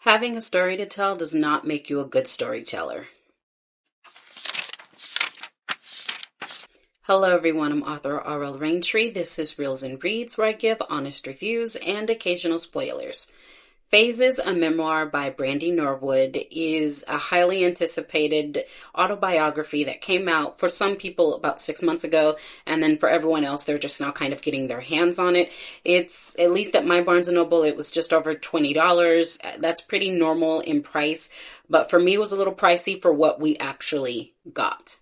Having a story to tell does not make you a good storyteller. Hello everyone, I'm author R.L. Raintree. This is Reels and Reads, where I give honest reviews and occasional spoilers. Phases, a memoir by Brandy Norwood, is a highly anticipated autobiography that came out for some people about 6 months ago, and then for everyone else, they're just now kind of getting their hands on it. It's, at least at my Barnes & Noble, it was just over $20. That's pretty normal in price, but for me it was a little pricey for what we actually got.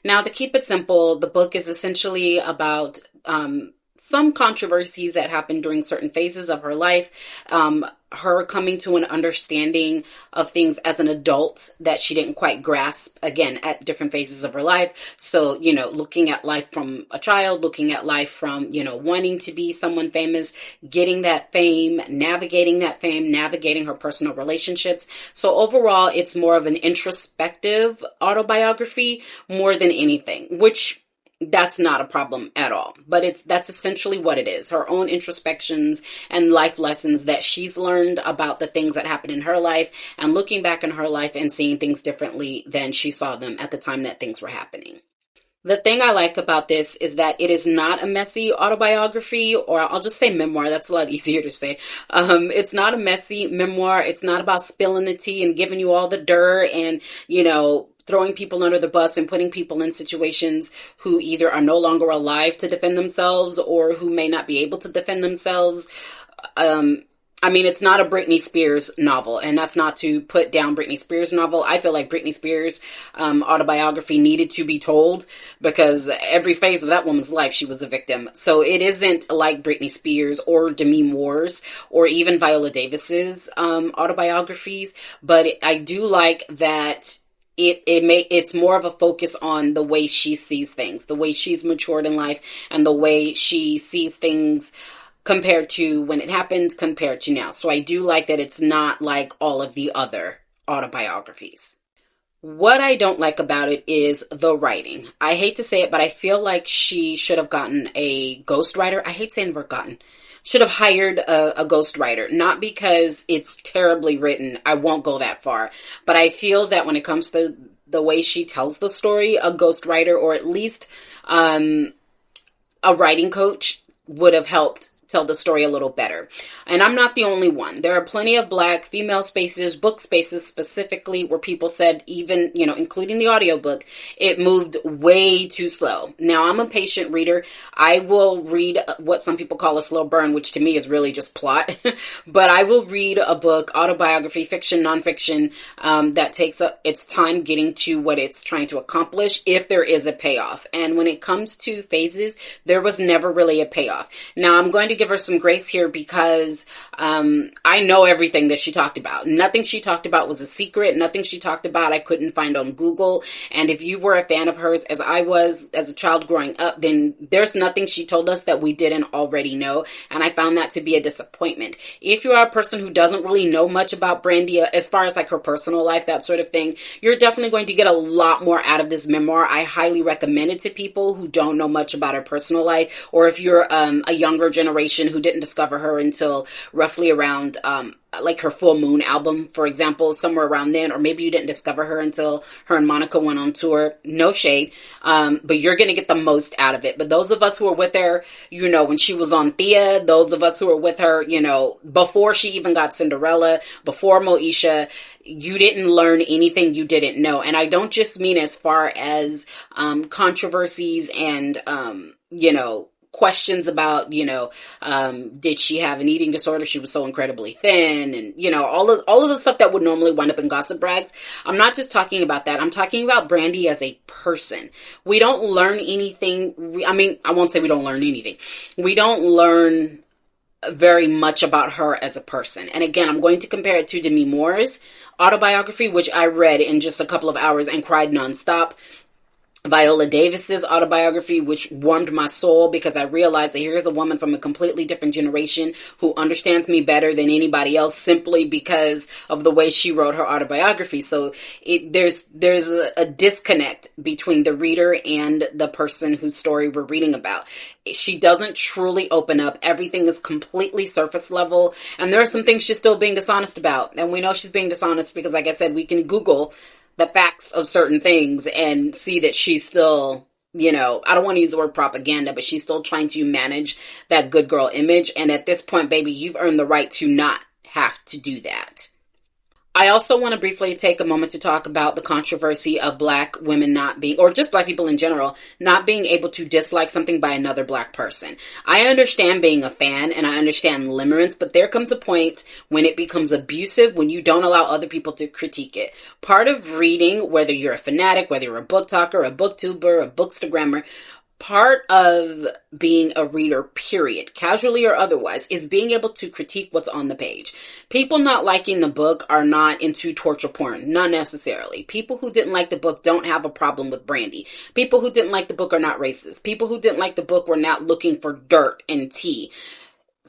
Now, to keep it simple, the book is essentially about some controversies that happened during certain phases of her life, her coming to an understanding of things as an adult that she didn't quite grasp, again, at different phases of her life. So, looking at life from a child, looking at life from, wanting to be someone famous, getting that fame, navigating her personal relationships. So overall, it's more of an introspective autobiography more than anything, which that's not a problem at all, but that's essentially what it is. Her own introspections and life lessons that she's learned about the things that happened in her life, and looking back in her life and seeing things differently than she saw them at the time that things were happening. The thing I like about this is that it is not a messy autobiography, or I'll just say memoir. That's a lot easier to say. It's not a messy memoir. It's not about spilling the tea and giving you all the dirt and, throwing people under the bus and putting people in situations who either are no longer alive to defend themselves or who may not be able to defend themselves. It's not a Britney Spears novel, and that's not to put down Britney Spears' novel. I feel like Britney Spears' autobiography needed to be told because every phase of that woman's life, she was a victim. So it isn't like Britney Spears or Demi Moore's or even Viola Davis's autobiographies, but I do like that it's more of a focus on the way she sees things, the way she's matured in life, and the way she sees things compared to when it happened, compared to now. So I do like that it's not like all of the other autobiographies. What I don't like about it is the writing. I hate to say it, but I feel like she should have gotten a ghostwriter. I hate saying the word gotten. Should have hired a ghostwriter, not because it's terribly written. I won't go that far. But I feel that when it comes to the way she tells the story, a ghostwriter or at least a writing coach would have helped tell the story a little better. And I'm not the only one. There are plenty of Black female spaces, book spaces specifically, where people said, even, including the audiobook, it moved way too slow. Now, I'm a patient reader. I will read what some people call a slow burn, which to me is really just plot. But I will read a book, autobiography, fiction, nonfiction, that takes its time getting to what it's trying to accomplish if there is a payoff. And when it comes to phases, there was never really a payoff. Now, I'm going to give her some grace here because I know everything that she talked about. Nothing she talked about was a secret. Nothing she talked about I couldn't find on Google. And if you were a fan of hers, as I was as a child growing up, then there's nothing she told us that we didn't already know. And I found that to be a disappointment. If you are a person who doesn't really know much about Brandy, as far as like her personal life, that sort of thing, you're definitely going to get a lot more out of this memoir. I highly recommend it to people who don't know much about her personal life, or if you're a younger generation who didn't discover her until roughly around like her Full Moon album, for example, somewhere around then, or maybe you didn't discover her until her and Monica went on tour. No shade, but you're going to get the most out of it. But those of us who were with her, when she was on Thea, those of us who were with her, before she even got Cinderella, before Moesha, you didn't learn anything you didn't know. And I don't just mean as far as controversies and, questions about, did she have an eating disorder? She was so incredibly thin, and, all of the stuff that would normally wind up in gossip rags. I'm not just talking about that. I'm talking about Brandy as a person. We don't learn anything. I won't say we don't learn anything. We don't learn very much about her as a person. And again, I'm going to compare it to Demi Moore's autobiography, which I read in just a couple of hours and cried nonstop. Viola Davis's autobiography, which warmed my soul because I realized that here's a woman from a completely different generation who understands me better than anybody else simply because of the way she wrote her autobiography. So there's a disconnect between the reader and the person whose story we're reading about. She doesn't truly open up. Everything is completely surface level, and there are some things she's still being dishonest about. And we know she's being dishonest because, like I said, we can Google the facts of certain things and see that she's still, I don't want to use the word propaganda, but she's still trying to manage that good girl image. And at this point, baby, you've earned the right to not have to do that. I also want to briefly take a moment to talk about the controversy of Black women not being, or just Black people in general, not being able to dislike something by another Black person. I understand being a fan and I understand limerence, but there comes a point when it becomes abusive when you don't allow other people to critique it. Part of reading, whether you're a fanatic, whether you're a book talker, a booktuber, a bookstagrammer, part of being a reader, period, casually or otherwise, is being able to critique what's on the page. People not liking the book are not into torture porn. Not necessarily. People who didn't like the book don't have a problem with Brandy. People who didn't like the book are not racist. People who didn't like the book were not looking for dirt and tea.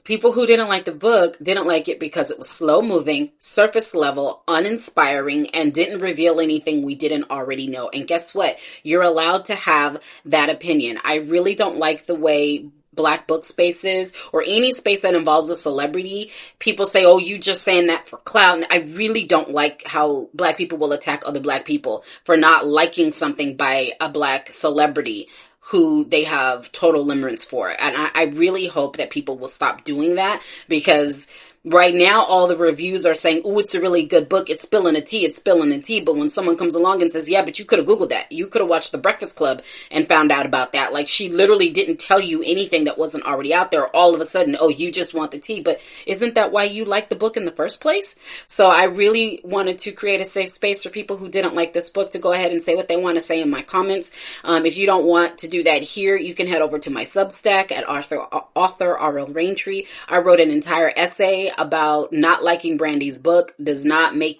People who didn't like the book didn't like it because it was slow moving, surface level, uninspiring, and didn't reveal anything we didn't already know. And guess what? You're allowed to have that opinion. I really don't like the way Black book spaces or any space that involves a celebrity, people say, oh, you just saying that for clout. And I really don't like how Black people will attack other Black people for not liking something by a Black celebrity who they have total limerence for. And I really hope that people will stop doing that, because right now all the reviews are saying, oh, it's a really good book. It's spilling the tea. It's spilling the tea. But when someone comes along and says, yeah, but you could have Googled that. You could have watched The Breakfast Club and found out about that. Like, she literally didn't tell you anything that wasn't already out there. All of a sudden, oh, you just want the tea. But isn't that why you liked the book in the first place? So I really wanted to create a safe space for people who didn't like this book to go ahead and say what they want to say in my comments. If you don't want to do that here, you can head over to my Substack at author R.L. Raintree. I wrote an entire essay about not liking Brandy's book. Does not mean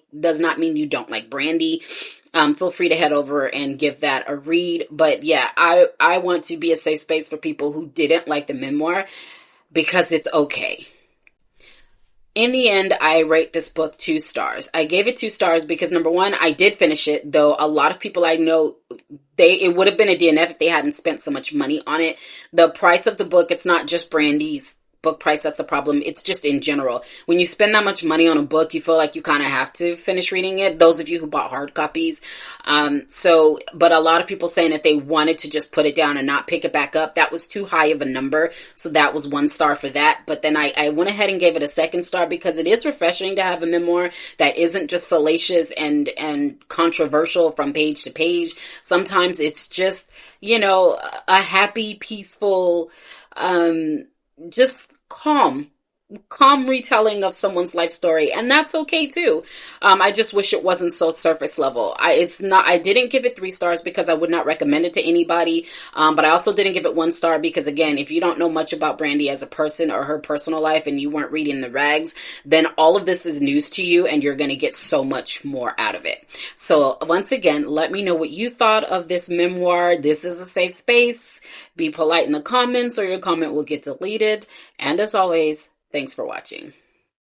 you don't like Brandy. Feel free to head over and give that a read. But yeah, I want to be a safe space for people who didn't like the memoir, because it's okay. In the end, I rate this book 2 stars. I gave it 2 stars because, number one, I did finish it, though a lot of people I know, it would have been a DNF if they hadn't spent so much money on it. The price of the book, it's not just Brandy's book price that's the problem. It's just in general. When you spend that much money on a book, you feel like you kind of have to finish reading it. Those of you who bought hard copies. But a lot of people saying that they wanted to just put it down and not pick it back up. That was too high of a number. So that was 1 star for that. But then I went ahead and gave it a 2nd star because it is refreshing to have a memoir that isn't just salacious and controversial from page to page. Sometimes it's just, a happy, peaceful, just calm retelling of someone's life story, and that's okay too. I just wish it wasn't so surface level. I didn't give it 3 stars because I would not recommend it to anybody, but I also didn't give it 1 star because, again, if you don't know much about Brandy as a person or her personal life and you weren't reading the rags, then all of this is news to you and you're going to get so much more out of it. So once again, let me know what you thought of this memoir. This is a safe space. Be polite in the comments or your comment will get deleted. And as always, thanks for watching.